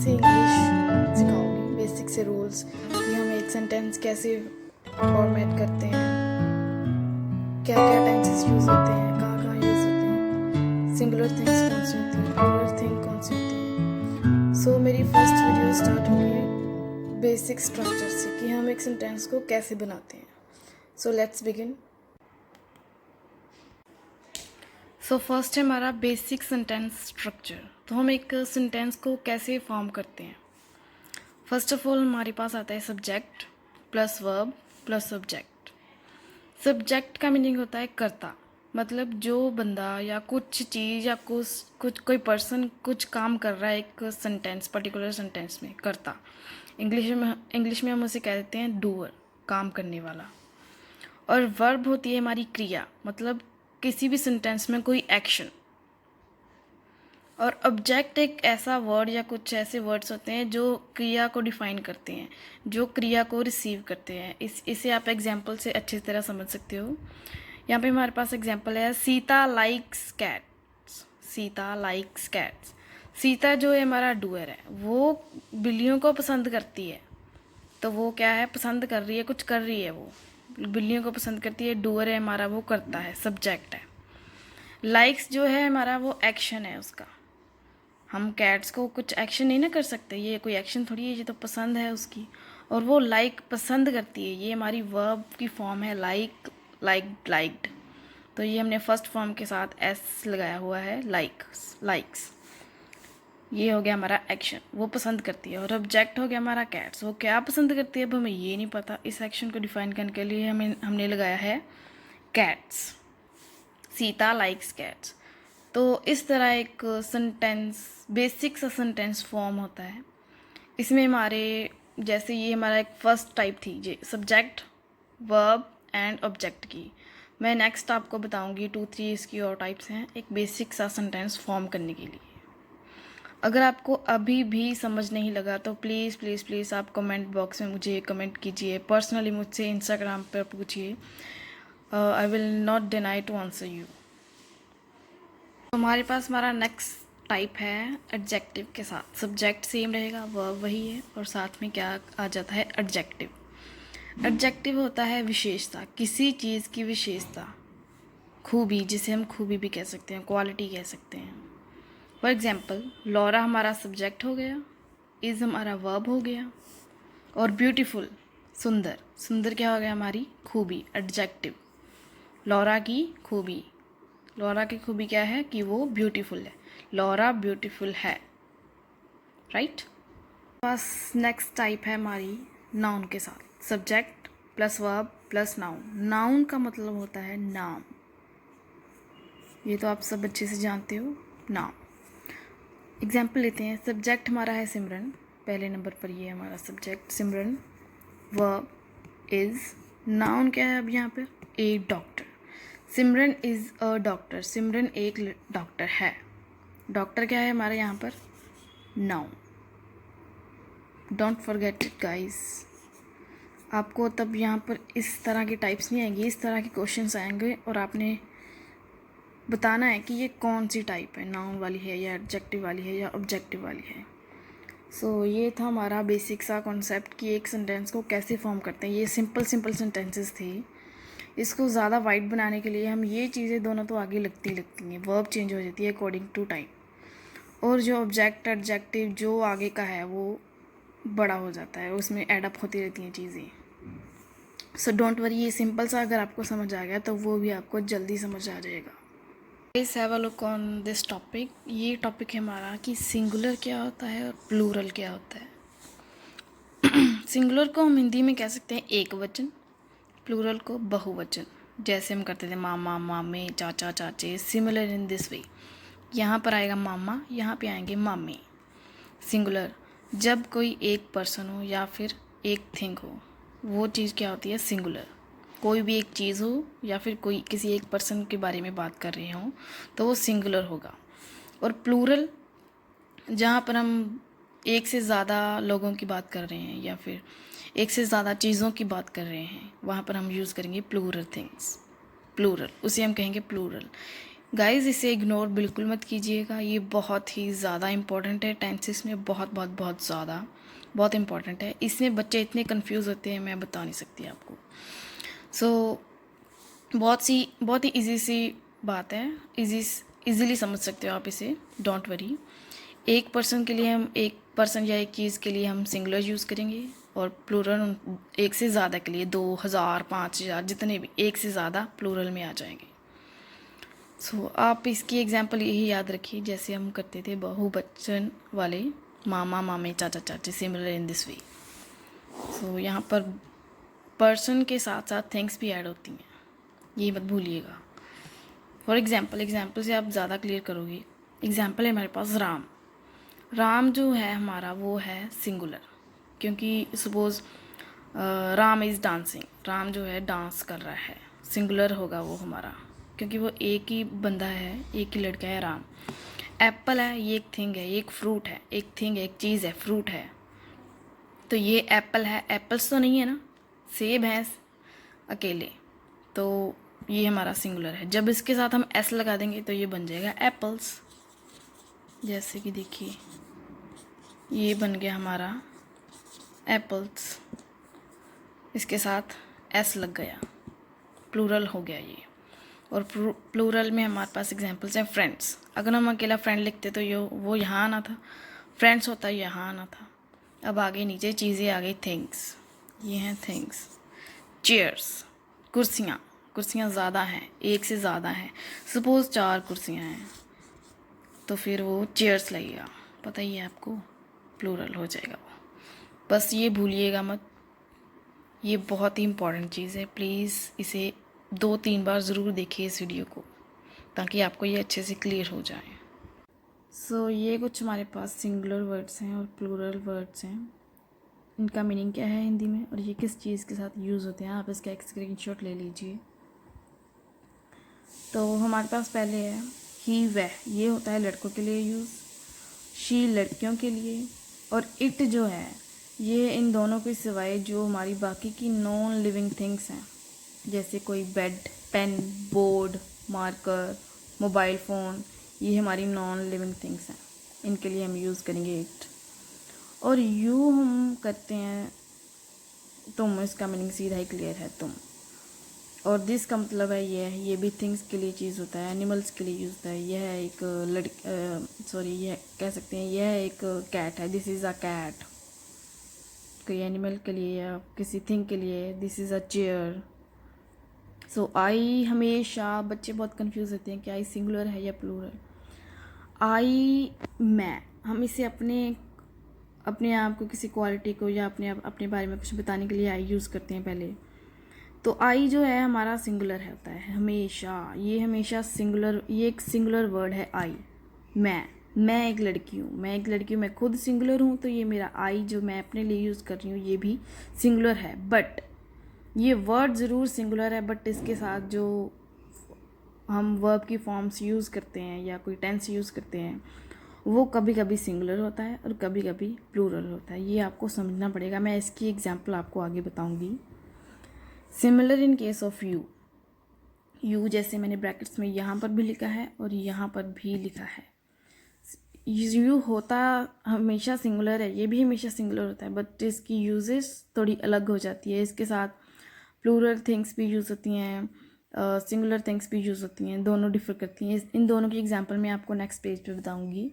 से English सिखाऊंगी, basic से rules कि हम एक सेंटेंस कैसे फॉर्मेट करते हैं, क्या क्या टेंसेस यूज़ होते हैं, कहाँ कहाँ यूज़ होते हैं, सिंगुलर थिंग्स कौन सी होती हैं, प्लूरल थिंग कौन सी होती है। सो मेरी फर्स्ट वीडियो स्टार्ट होगी बेसिक स्ट्रक्चर से कि हम एक सेंटेंस को कैसे बनाते हैं। So let's begin. So first है हमारा बेसिक सेंटेंस स्ट्रक्चर। तो हम एक सेंटेंस को कैसे फॉर्म करते हैं। फर्स्ट ऑफ ऑल हमारे पास आता है subject plus verb plus subject. Subject का मीनिंग होता है कर्ता, मतलब जो बंदा या कुछ चीज़ या कुछ कोई पर्सन कुछ काम कर रहा है एक सेंटेंस, पर्टिकुलर सेंटेंस में, कर्ता। इंग्लिश में हम उसे कह देते हैं डूअर, काम करने वाला। और वर्ब होती है हमारी क्रिया, मतलब किसी भी सेंटेंस में कोई एक्शन। और ऑब्जेक्ट एक ऐसा वर्ड या कुछ ऐसे वर्ड्स होते हैं जो क्रिया को डिफाइन करते हैं, जो क्रिया को रिसीव करते हैं। इसे आप एग्जांपल से अच्छी तरह समझ सकते हो। यहाँ पे हमारे पास एग्जांपल है Sita likes cats. Sita likes cats. Sita जो है हमारा डूअर है, वो बिल्लियों को पसंद करती है। तो वो क्या है, पसंद कर रही है, कुछ कर रही है, वो बिल्लियों को पसंद करती है। डूअर है हमारा, वो करता है, सब्जेक्ट है। लाइक्स जो है हमारा, वो एक्शन है उसका। हम कैट्स को कुछ एक्शन नहीं ना कर सकते, ये कोई एक्शन थोड़ी है, ये तो पसंद है उसकी। और वो लाइक पसंद करती है, ये हमारी वर्ब की फॉर्म है, लाइक, लाइक्ड। तो ये हमने फर्स्ट फॉर्म के साथ एस लगाया हुआ है, लाइक्स। ये हो गया हमारा एक्शन, वो पसंद करती है। और ऑब्जेक्ट हो गया हमारा कैट्स, वो क्या पसंद करती है अब हमें ये नहीं पता। इस एक्शन को डिफाइन करने के लिए हमने लगाया है कैट्स। Sita likes cats. तो इस तरह एक सेंटेंस, बेसिक सा सेंटेंस फॉर्म होता है। इसमें हमारे, जैसे ये हमारा एक फर्स्ट टाइप थी जी, सब्जेक्ट वर्ब एंड ऑब्जेक्ट की। मैं नेक्स्ट आपको बताऊंगी 2-3 इसकी और टाइप्स हैं एक बेसिक सा सेंटेंस फॉर्म करने के लिए। अगर आपको अभी भी समझ नहीं लगा तो प्लीज़ प्लीज़ प्लीज़ आप कमेंट बॉक्स में मुझे कमेंट कीजिए, पर्सनली मुझसे इंस्टाग्राम पर पूछिए। I will not deny to answer you. हमारे पास हमारा नेक्स्ट टाइप है एडजेक्टिव के साथ। सब्जेक्ट सेम रहेगा, वर्ब वही है, और साथ में क्या आ जाता है, एडजेक्टिव। एडजेक्टिव होता है विशेषता, किसी चीज़ की विशेषता, खूबी, जिसे हम खूबी भी कह सकते हैं, क्वालिटी कह सकते हैं। फॉर एग्जाम्पल, लॉरा हमारा सब्जेक्ट हो गया, इज़ हमारा वर्ब हो गया, और ब्यूटीफुल, सुंदर, सुंदर क्या हो गया, हमारी खूबी, एडजेक्टिव। लॉरा की खूबी, लॉरा की खूबी क्या है कि वो ब्यूटीफुल है, लॉरा ब्यूटीफुल है, राइट। बस नेक्स्ट टाइप है हमारी नाउन के साथ। Subject plus verb plus noun. Noun का मतलब होता है नाम, ये तो आप सब अच्छे से जानते हो, नाम। एग्जाम्पल लेते हैं, सब्जेक्ट हमारा है सिमरन, पहले नंबर पर ये हमारा subject Simran. Verb is, noun क्या है अब यहाँ पर, a doctor. Simran is a doctor, Simran एक डॉक्टर है। डॉक्टर क्या है हमारे यहाँ पर, noun. Don't forget it guys. आपको तब यहाँ पर इस तरह की टाइप्स नहीं आएंगी, इस तरह के क्वेश्चंस आएंगे और आपने बताना है कि ये कौन सी टाइप है, नाउन वाली है या एडजेक्टिव वाली है या ऑब्जेक्टिव वाली है। सो ये था हमारा बेसिक सा कॉन्सेप्ट कि एक सेंटेंस को कैसे फॉर्म करते हैं। ये सिंपल सेंटेंसेस थे। इसको ज़्यादा वाइड बनाने के लिए हम ये चीज़ें दोनों तो आगे लगती हैं, वर्ब चेंज हो जाती है अकॉर्डिंग टू टाइम, और जो ऑब्जेक्ट एडजेक्टिव जो आगे का है वो बड़ा हो जाता है, उसमें एडअप होती रहती हैं चीज़ें। सो डोंट वरी, ये सिंपल सा अगर आपको समझ आ गया तो वो भी आपको जल्दी समझ आ जाएगा। Please have a look on this topic. ये टॉपिक है हमारा कि सिंगुलर क्या होता है और प्लूरल क्या होता है। सिंगुलर को हम हिंदी में कह सकते हैं एक वचन, प्लूरल को बहुवचन। जैसे हम करते थे मामा मामे, चाचा चाचे, सिमिलर इन दिस वे। यहाँ पर आएगा मामा, यहाँ पे आएंगे मामे। सिंगुलर जब कोई एक पर्सन हो या फिर एक थिंग हो, वो चीज़ क्या होती है, सिंगुलर। कोई भी एक चीज़ हो या फिर कोई किसी एक पर्सन के बारे में बात कर रहे हों तो वो सिंगुलर होगा। और प्लूरल जहाँ पर हम एक से ज़्यादा लोगों की बात कर रहे हैं या फिर एक से ज़्यादा चीज़ों की बात कर रहे हैं, वहाँ पर हम यूज़ करेंगे प्लूरल थिंग्स। प्लूरल, उसे हम कहेंगे प्लूरल। गाइस इसे इग्नोर बिल्कुल मत कीजिएगा, ये बहुत ही ज़्यादा इम्पॉर्टेंट है। टेंसेस में बहुत बहुत बहुत ज़्यादा बहुत इम्पॉर्टेंट है। इसमें बच्चे इतने कंफ्यूज होते हैं, मैं बता नहीं सकती आपको। सो बहुत ही इजी सी बात है, इजीली समझ सकते हो आप इसे, डोंट वरी। एक पर्सन के लिए हम एक पर्सन या एक चीज़ के लिए हम सिंगुलर यूज़ करेंगे, और प्लूरल एक से ज़्यादा के लिए 2000 5000 जितने भी एक से ज़्यादा प्लूरल में आ जाएंगे। सो आप इसकी एग्जांपल यही याद रखिए, जैसे हम करते थे बहुवचन वाले, मामा मामे चाचा चाची, सिमिलर इन दिस वे। सो यहाँ पर पर्सन के साथ साथ थिंग्स भी ऐड होती हैं, ये मत भूलिएगा। फॉर एग्जाम्पल से आप ज़्यादा क्लियर करोगे। एग्जाम्पल है हमारे पास राम। राम जो है हमारा वो है सिंगुलर, क्योंकि suppose Ram is dancing, Ram जो है डांस कर रहा है, सिंगुलर होगा वो हमारा, क्योंकि वो एक ही बंदा है, एक ही लड़का है राम। एप्पल है, ये एक थिंग है, ये एक फ्रूट है, एक थिंग है, एक चीज़ है, फ्रूट है, तो ये एप्पल है, एप्पल्स तो नहीं है ना, सेब है अकेले, तो ये हमारा सिंगुलर है। जब इसके साथ हम एस लगा देंगे तो ये बन जाएगा एप्पल्स। जैसे कि देखिए ये बन गया हमारा एप्पल्स, इसके साथ एस लग गया, प्लूरल हो गया ये। और प्लूरल में हमारे पास एग्जांपल्स हैं फ्रेंड्स। अगर हम अकेला फ्रेंड लिखते तो ये वो यहाँ आना था, फ्रेंड्स होता यहाँ आना था। अब आगे नीचे चीज़ें आ गई, थिंग्स, ये हैं थिंग्स। चेयर्स, कुर्सियाँ, कुर्सियाँ ज़्यादा हैं, एक से ज़्यादा हैं, सपोज़ 4 कुर्सियाँ हैं तो फिर वो चेयर्स लगेगा, पता ही है आपको, प्लूरल हो जाएगा वो। बस ये भूलिएगा मत, ये बहुत ही इम्पॉर्टेंट चीज़ है। प्लीज़ इसे 2-3 बार ज़रूर देखिए इस वीडियो को, ताकि आपको ये अच्छे से क्लियर हो जाए। सो ये कुछ हमारे पास सिंगुलर वर्ड्स हैं और प्लूरल वर्ड्स हैं, इनका मीनिंग क्या है हिंदी में और ये किस चीज़ के साथ यूज़ होते हैं, आप इसका एक स्क्रीनशॉट ले लीजिए। तो हमारे पास पहले है ही वह, ये होता है लड़कों के लिए यूज़, शी लड़कियों के लिए, और इट जो है ये इन दोनों के सिवाय जो हमारी बाकी की नॉन लिविंग थिंग्स हैं, जैसे कोई bed, pen, board, marker, mobile phone, ये हमारी नॉन लिविंग थिंग्स हैं, इनके लिए हम यूज़ करेंगे इट। और यू हम करते हैं तुम, इसका मीनिंग सीधा ही क्लियर है, तुम। और दिस का मतलब है ये भी थिंग्स के लिए चीज़ होता है, एनिमल्स के लिए यूज़ होता है। यह एक यह कह सकते हैं यह एक कैट है, दिस इज़ अ कैट, कोई एनिमल के लिए या किसी थिंग के लिए, दिस इज़ अ चेयर। सो आई, हमेशा बच्चे बहुत कंफ्यूज होते हैं कि आई सिंगुलर है या प्लूरल। आई, मैं, हम इसे अपने आप को, किसी क्वालिटी को या अपने बारे में कुछ बताने के लिए आई यूज़ करते हैं पहले। तो आई जो है हमारा सिंगुलर होता है हमेशा, ये हमेशा सिंगुलर, ये एक सिंगुलर वर्ड है आई। मैं एक लड़की हूँ, मैं खुद सिंगुलर हूँ, तो ये मेरा आई जो मैं अपने लिए यूज़ कर रही हूँ ये भी सिंगुलर है। बट ये वर्ड ज़रूर सिंगुलर है, बट इसके साथ जो हम वर्ब की फॉर्म्स यूज़ करते हैं या कोई टेंस यूज़ करते हैं वो कभी कभी सिंगुलर होता है और कभी कभी प्लूरल होता है, ये आपको समझना पड़ेगा। मैं इसकी एग्जांपल आपको आगे बताऊंगी। Similar in case of you जैसे मैंने ब्रैकेट्स में यहाँ पर भी लिखा है और यहाँ पर भी लिखा है। यू होता हमेशा सिंगुलर है, ये भी हमेशा सिंगुलर होता है, बट इसकी यूजेस थोड़ी अलग हो जाती है। इसके साथ प्लूरल थिंग्स भी यूज़ होती हैं, सिंगुलर थिंग्स भी यूज़ होती हैं, दोनों डिफर करती हैं। इन दोनों की एग्जांपल मैं आपको नेक्स्ट पेज पे बताऊंगी।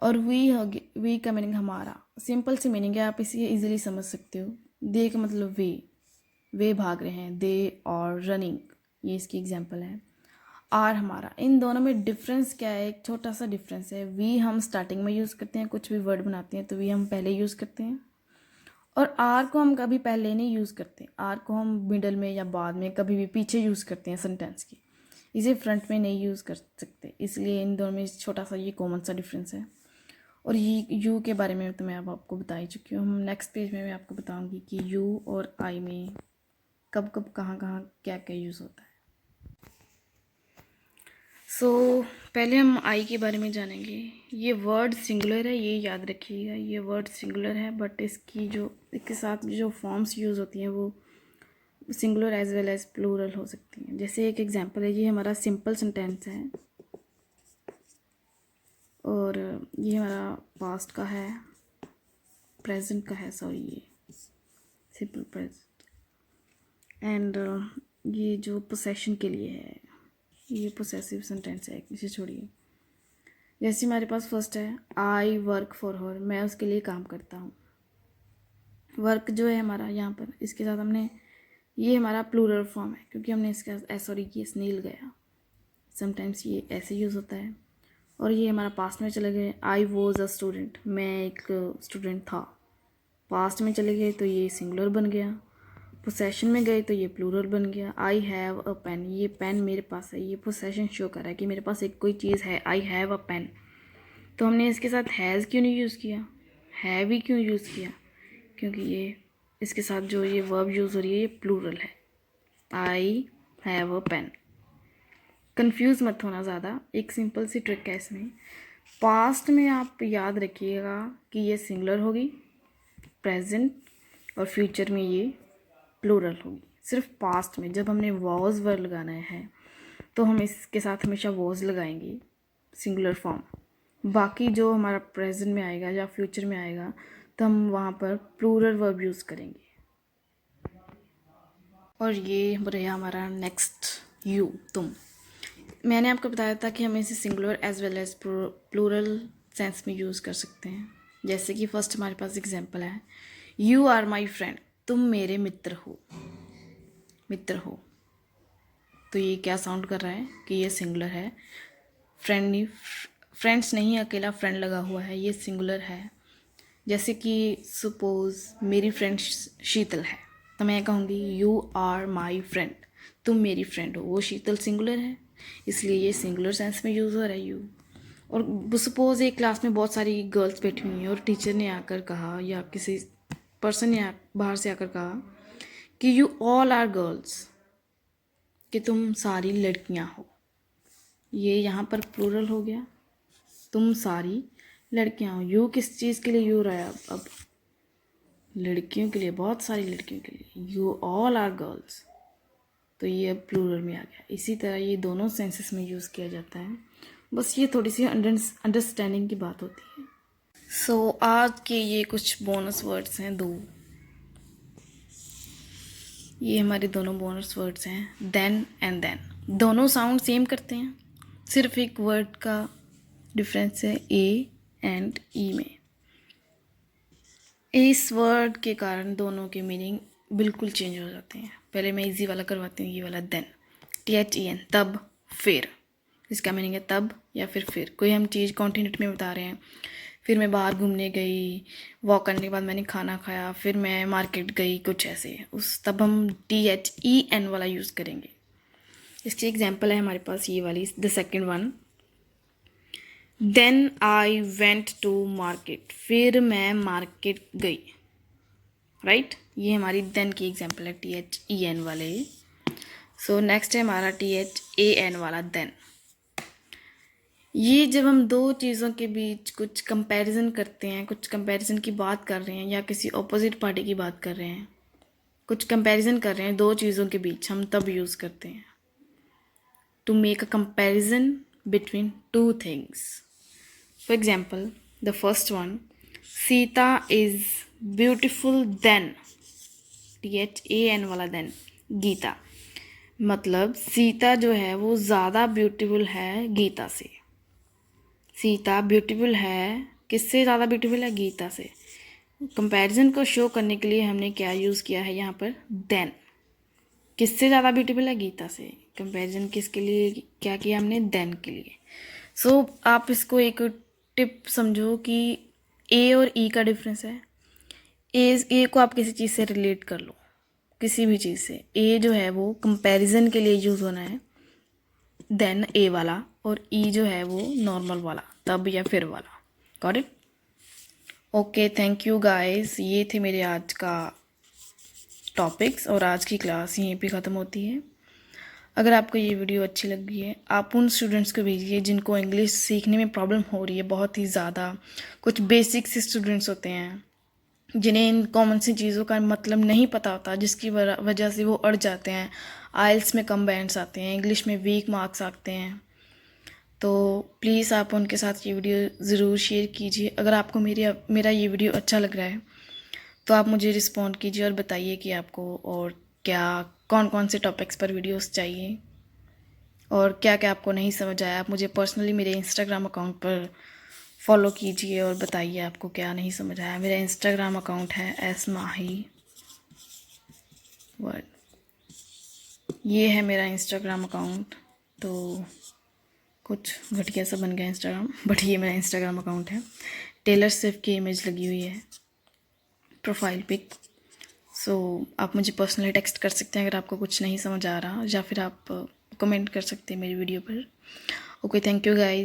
और वी का मीनिंग हमारा, सिंपल सी मीनिंग है, आप इसे इजीली समझ सकते हो। दे का मतलब वे भाग रहे हैं, दे और रनिंग, ये इसकी एग्जांपल है। आर हमारा, इन दोनों में डिफरेंस क्या है, एक छोटा सा डिफरेंस है। वी हम स्टार्टिंग में यूज़ करते हैं, कुछ भी वर्ड बनाते हैं तो वी हम पहले यूज़ करते हैं, और आर को हम कभी पहले नहीं यूज़ करते, आर को हम मिडल में या बाद में कभी भी पीछे यूज़ करते हैं सेंटेंस की, इसे फ्रंट में नहीं यूज़ कर सकते। इसलिए इन दोनों में छोटा सा ये कॉमन सा डिफरेंस है। और ये यू के बारे में तो मैं अब आपको बता ही चुकी हूँ। हम नेक्स्ट पेज में मैं आपको बताऊँगी कि यू और आई में कब कब कहाँ कहाँ क्या क्या यूज़ होता है। पहले हम आई के बारे में जानेंगे। ये वर्ड सिंगुलर है, ये याद रखिएगा, ये वर्ड सिंगुलर है, बट इसके साथ जो फॉर्म्स यूज़ होती हैं वो singular as well as plural हो सकती हैं। जैसे एक एग्जांपल है, ये हमारा सिंपल सेंटेंस है और ये हमारा पास्ट का है, प्रेजेंट का है, सॉरी ये सिंपल प्रेजेंट, एंड ये जो पोसेशन के लिए है ये पोसेसिव सेंटेंस है, इसे छोड़िए। जैसे हमारे पास फर्स्ट है आई वर्क फॉर हर, मैं उसके लिए काम करता हूँ। वर्क जो है हमारा यहाँ पर, इसके साथ हमने, ये हमारा प्लूरल फॉर्म है क्योंकि हमने इसके साथ सॉरी ये स्नेल गया, समटाइम्स ये ऐसे यूज़ होता है। और ये हमारा पास्ट में चले गए, आई वॉज अ स्टूडेंट, मैं एक स्टूडेंट था। पास्ट में चले गए तो ये सिंगुलर बन गया। पोसेशन में गए तो ये प्लूरल बन गया। आई हैव अ पेन, ये पेन मेरे पास है, ये पोसेशन शो कर रहा है कि मेरे पास एक कोई चीज़ है, आई हैव अ पेन। तो हमने इसके साथ हैज़ क्यों नहीं यूज़ किया, हैव ही क्यों यूज़ किया, क्योंकि ये इसके साथ जो ये वर्ब यूज़ हो रही है ये प्लूरल है, I have a pen. Confuse मत होना ज़्यादा, एक सिंपल सी ट्रिक है इसमें। पास्ट में आप याद रखिएगा कि ये सिंगुलर होगी, प्रेजेंट और फ्यूचर में ये प्लूरल होगी। सिर्फ पास्ट में जब हमने वॉज वर्ड लगाना है तो हम इसके साथ हमेशा वॉज लगाएंगे, सिंगुलर फॉर्म। बाकी जो हमारा प्रेजेंट में आएगा या फ्यूचर में आएगा तो हम वहाँ पर प्लूरल वर्ब यूज़ करेंगे। और ये रहा हमारा नेक्स्ट, यू, तुम। मैंने आपको बताया था कि हम इसे singular as well as plural sense में यूज़ कर सकते हैं। जैसे कि फर्स्ट हमारे पास एग्जांपल है, यू आर माई फ्रेंड, तुम मेरे मित्र हो, मित्र हो। तो ये क्या साउंड कर रहा है कि ये सिंगुलर है, फ्रेंड नहीं, फ्रेंड्स नहीं, अकेला फ्रेंड लगा हुआ है, ये सिंगुलर है। जैसे कि सपोज मेरी फ्रेंड शीतल है तो मैं कहूँगी यू आर माई फ्रेंड, तुम मेरी फ्रेंड हो। वो शीतल सिंगुलर है इसलिए ये सिंगुलर सेंस में यूज़ हो रहा है यू। और सपोज एक क्लास में बहुत सारी गर्ल्स बैठी हुई हैं और टीचर ने आकर कहा या किसी पर्सन ने बाहर से आकर कहा कि यू ऑल आर गर्ल्स, कि तुम सारी लड़कियां हो। ये यहाँ पर प्लूरल हो गया, तुम सारी लड़कियां हो। यू किस चीज़ के लिए यू रहा है अब लड़कियों के लिए, बहुत सारी लड़कियों के लिए। यू ऑल आर गर्ल्स, तो ये अब प्लूरल में आ गया। इसी तरह ये दोनों सेंसेस में यूज़ किया जाता है, बस ये थोड़ी सी अंडरस्टैंडिंग की बात होती है। सो आज के ये कुछ बोनस वर्ड्स हैं, दो, ये हमारे दोनों बोनस वर्ड्स हैं, देन एंड देन। दोनों साउंड सेम करते हैं, सिर्फ एक वर्ड का डिफरेंस है ए एंड ई में। इस वर्ड के कारण दोनों के मीनिंग बिल्कुल चेंज हो जाते हैं। पहले मैं इजी वाला करवाती हूँ, ये वाला देन, THEN, तब, फिर। इसका मीनिंग है तब या फिर। कोई हम चीज़ कॉन्टिन्यूटी में बता रहे हैं, फिर मैं बाहर घूमने गई, वॉक करने के बाद मैंने खाना खाया, फिर मैं मार्केट गई, कुछ ऐसे, उस तब हम THEN वाला यूज़ करेंगे। इसकी एग्जाम्पल है हमारे पास ये वाली, the second one, then I went to market, फिर मैं मार्केट गई, राइट। ये हमारी देन की एग्जाम्पल है THEN वाले। सो नेक्स्ट है हमारा THAN वाला देन। ये जब हम दो चीज़ों के बीच कुछ कंपैरिजन करते हैं, कुछ कंपैरिजन की बात कर रहे हैं या किसी ऑपोजिट पार्टी की बात कर रहे हैं, कुछ कंपैरिजन कर रहे हैं दो चीज़ों के बीच, हम तब यूज़ करते हैं, to make a comparison between two things. For example, the first one, Sita is beautiful than, THAN वाला then, गीता। मतलब सीता जो है वो ज़्यादा ब्यूटीफुल है गीता से। सीता ब्यूटीफुल है, किससे ज़्यादा ब्यूटीफुल है, गीता से। कंपैरिजन को शो करने के लिए हमने क्या यूज़ किया है यहाँ पर, देन। किससे ज़्यादा ब्यूटीफुल है, गीता से। कंपैरिजन किसके लिए क्या किया हमने, देन के लिए। सो आप इसको एक टिप समझो कि ए और ई का डिफरेंस है। ए को आप किसी चीज़ से रिलेट कर लो, किसी भी चीज़ से। ए जो है वो कंपैरिजन के लिए यूज़ होना है, देन ए वाला, और ई जो है वो नॉर्मल वाला, तब या फिर वाला। Got it? Okay, thank you guys. ये थे मेरे आज का टॉपिक्स और आज की क्लास यहीं पे ख़त्म होती है। अगर आपको ये वीडियो अच्छी लगी है, आप उन स्टूडेंट्स को भेजिए जिनको इंग्लिश सीखने में प्रॉब्लम हो रही है बहुत ही ज़्यादा। कुछ बेसिक से स्टूडेंट्स होते हैं जिन्हें इन कॉमन सी चीज़ों का मतलब नहीं पता होता, जिसकी वजह से वो अड़ जाते हैं, आइल्स में कम बैंड्स आते हैं, इंग्लिश में वीक मार्क्स आते हैं। तो प्लीज़ आप उनके साथ ये वीडियो ज़रूर शेयर कीजिए। अगर आपको मेरा ये वीडियो अच्छा लग रहा है तो आप मुझे रिस्पॉन्ड कीजिए और बताइए कि आपको और क्या कौन कौन से टॉपिक्स पर वीडियोस चाहिए और क्या क्या आपको नहीं समझ आया। आप मुझे पर्सनली मेरे इंस्टाग्राम अकाउंट पर फॉलो कीजिए और बताइए आपको क्या नहीं समझ आया। मेरा इंस्टाग्राम अकाउंट है एसमाही वर्ड, ये है मेरा इंस्टाग्राम अकाउंट। तो कुछ घटिया सा बन गया इंस्टाग्राम, बट ये मेरा इंस्टाग्राम अकाउंट है। टेलर स्विफ्ट की इमेज लगी हुई है प्रोफाइल पिक। सो आप मुझे पर्सनली टेक्स्ट कर सकते हैं अगर आपको कुछ नहीं समझ आ रहा, या फिर आप कमेंट कर सकते हैं मेरी वीडियो पर। Okay, thank you guys.